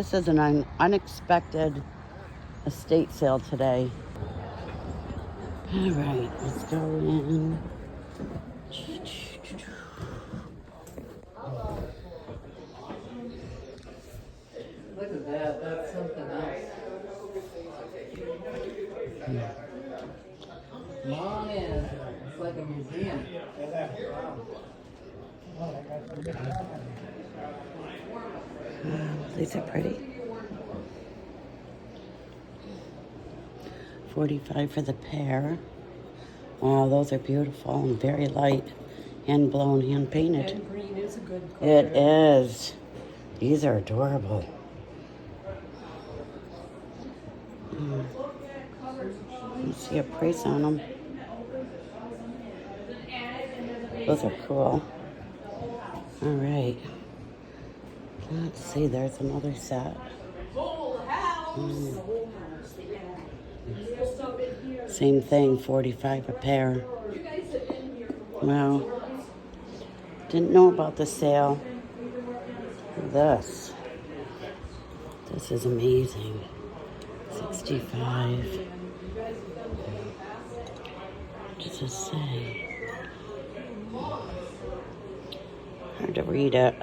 This is an unexpected estate sale today. All right, let's go in. Look at that, that's something else. Come on in, it's like a museum. These are pretty. $45 for the pair. Wow, those are beautiful and very light. Hand blown, hand painted. And green is a good color. It is. These are adorable. Let's see a price on them. Those are cool. All right. Let's see, there's another set. Same thing, $45 a pair. Wow. Didn't know about the sale. This is amazing. $65. What does it say? Hard to read it.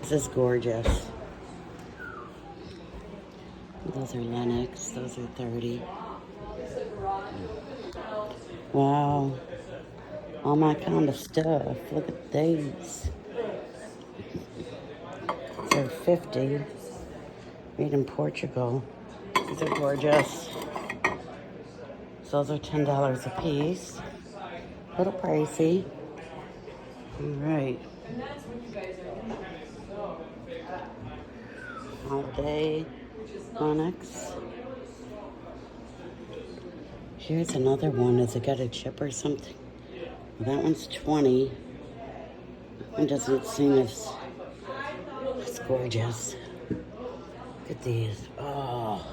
This is gorgeous. Those are Lennox. Those are $30. Wow. All my kind of stuff. Look at these. They're $50. Made in Portugal. These are gorgeous. So those are $10 a piece. A little pricey. All right. Holiday Onyx. Here's another one. Has it got a chip or something? Well, that one's $20. It doesn't seem as it's gorgeous. Look at these. Oh,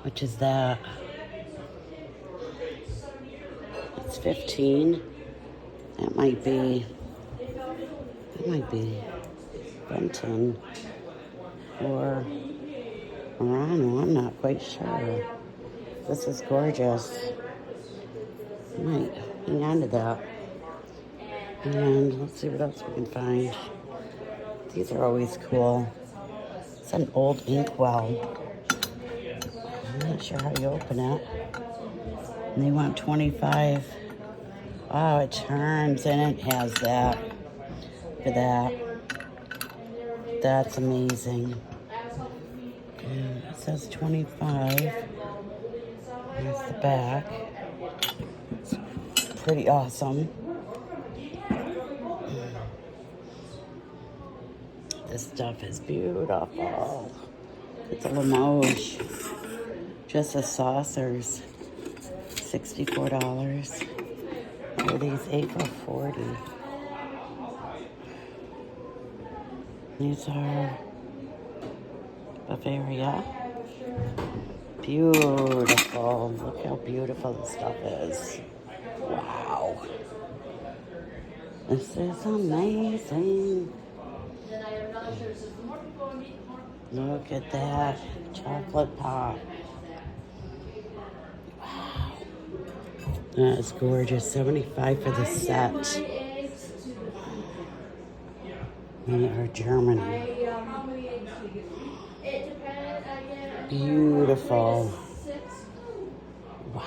which is that? It's $15. That might be Benton or Murano. I'm not quite sure. This is gorgeous. I might hang on to that. And let's see what else we can find. These are always cool. It's an old inkwell. I'm not sure how you open it. And they want $25. Oh, it turns and it has that. Look at that. That's amazing. And it says $25. Here's the back. It's pretty awesome. This stuff is beautiful. It's a Limoges. Just the saucers. $64. Or these 8 for $40. These are Bavaria. Beautiful. Look how beautiful this stuff is. Wow. This is amazing. Look at that. Chocolate pop. Wow. That is gorgeous. $75 for the set. We are Germany. Beautiful. Wow.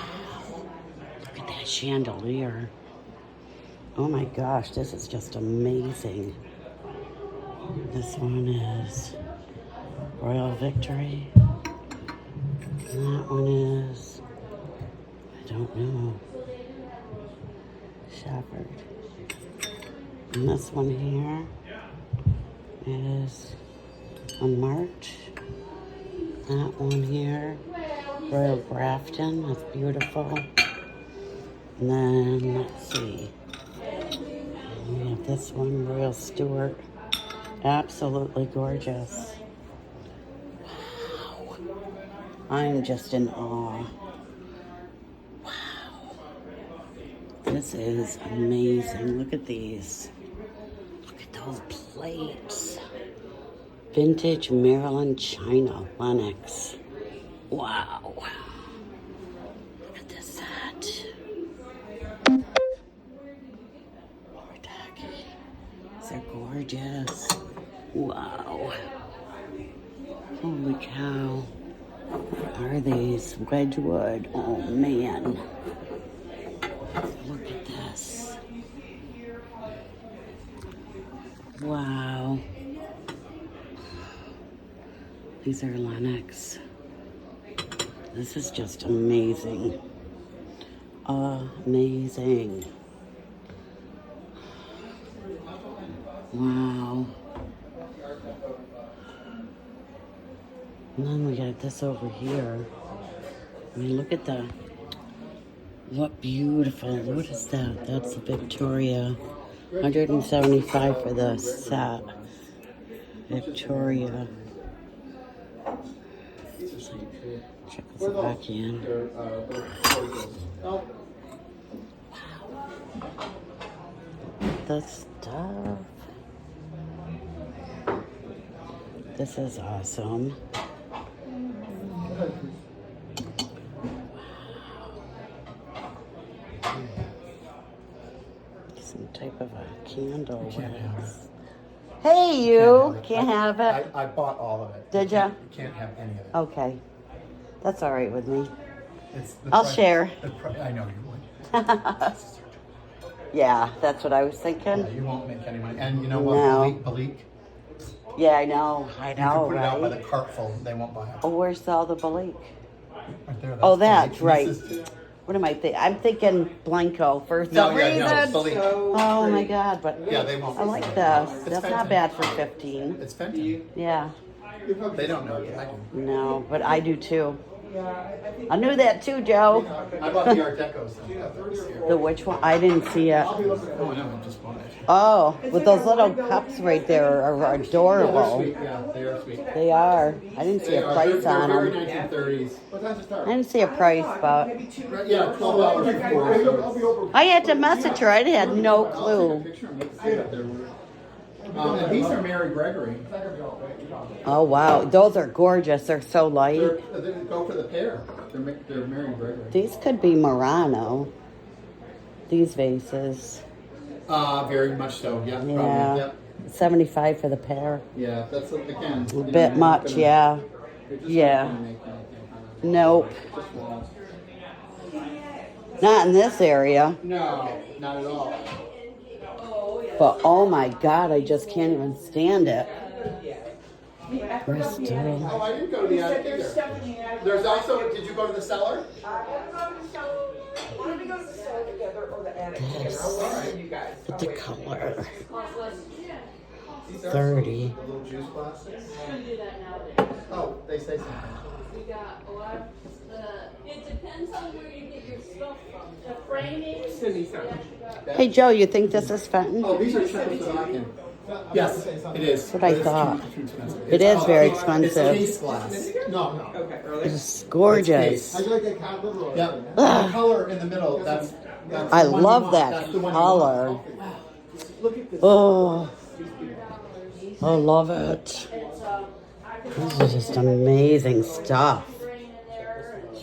Look at that chandelier. Oh my gosh, this is just amazing. This one is Royal Victory. That one is, I don't know, Shepherd. And this one here is unmarked. That one here, Royal Grafton, that's beautiful. And then, let's see, we have this one, Royal Stewart. Absolutely gorgeous. Wow. I'm just in awe. Wow. This is amazing. Look at these. Look at those plates. Vintage Maryland china, Lennox. Wow. Look at this set. More tacky. They're gorgeous. Wow. Holy cow. What are these? Wedgwood. Oh, man. Look at this. Wow. These are Lennox. This is just amazing. Amazing. Wow. And then we got this over here. I mean, look at the, what beautiful, what is that? That's a Victoria. 175 for the set. Victoria. Check this back in. Wow. The stuff. This is awesome. Some type of a candle. Hey, you can't have it. I bought all of it. Did ya? You can't have any of it. Okay, that's all right with me. It's the I'll price- share. I know you would. Yeah, that's what I was thinking. Yeah, you won't make any money. And you know what? No. Bleak. Yeah, I know, You can put it out by the right? cartful. They won't buy it. Oh, where's all the Blake? Right there, Oh, Bleak. that's right. This is- What am I thinking? I'm thinking Blanco for No, some yeah, no, reason. Bleak. Oh my God! But Yeah, they won't. I like this. It's That's not Fenton. bad for 15. It's Fenton. Yeah. They don't know it. I do. No, but I do too. I knew that too, Joe. I bought the Art Deco stuff this year. The which one? I didn't see it. Oh, no, I just bought it. Oh, with those little cups right there are They're adorable. sweet. Yeah, they are sweet. They are. I didn't see They a are. price They're on very them. 1930s. I didn't see a price, but Yeah, $12 for. I had to message her. I had no clue. And these are Mary Gregory. Oh wow, those are gorgeous. They're so light. They go for the pair. They're Mary Gregory. These could be Murano. These vases. Very much so. Yeah. Probably. Yeah. Yep. 75 for the pair. Yeah. That's again. A bit much, yeah. Yeah. Nope. Not in this area. No, not at all. But oh my God, I just can't even stand it. Bristol. Oh, I didn't go to the attic either. There's also. Did you go to the cellar? This. Look at the color. 30. The little juice glasses. Oh, they say something. We got a lot of it depends on where you get your stuff from. The framing. Hey Joe, you think this is Fenton? Oh, these are Czechoslovakian. Yes, it is. That's what I It's thought. Too expensive. It is very expensive. It's case glass. No. It's gorgeous. It's case. Yeah. Ugh. The color in the middle. That's I the one love you want. that That's the one you color. want. Look at this. Oh, I love it. This is just amazing stuff.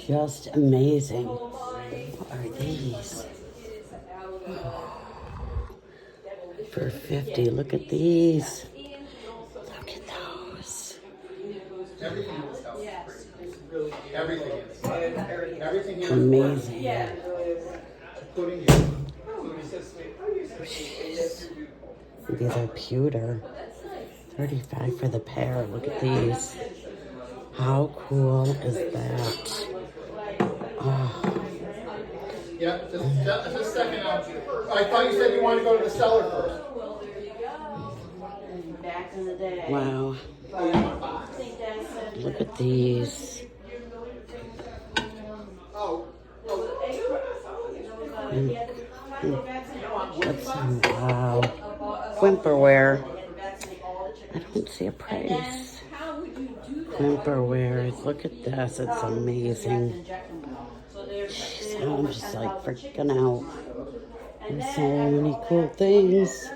Just amazing. What are these? For 50, look at these. Look at those. Everything in this house is pretty. Everything is. Everything here is Amazing. including you. These are pewter. 35 for the pair. Look at these. How cool is that? Oh, Yeah, just a second now. I thought you said you wanted to go to the cellar first. Back in the day. wow. Look at these. Oh. That's wow. Whimperware. I don't see a price. Whimperware. Look at this. It's amazing. Jeez, I'm just like freaking out. There's so many cool things.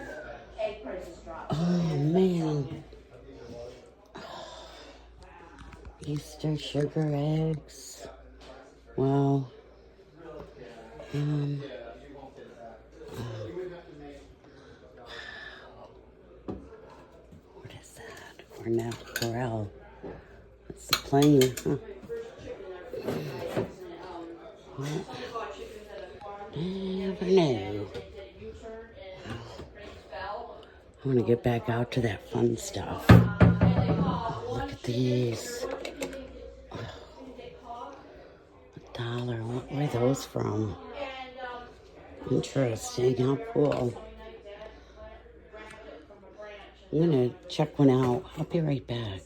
Oh man. Easter sugar eggs. Wow. Um, what is that? Corral. It's the plane. Huh? What? Never know. I want to get back out to that fun stuff. Oh, look at these. $1. Where are those from? Interesting. How cool. I'm going to check one out. I'll be right back.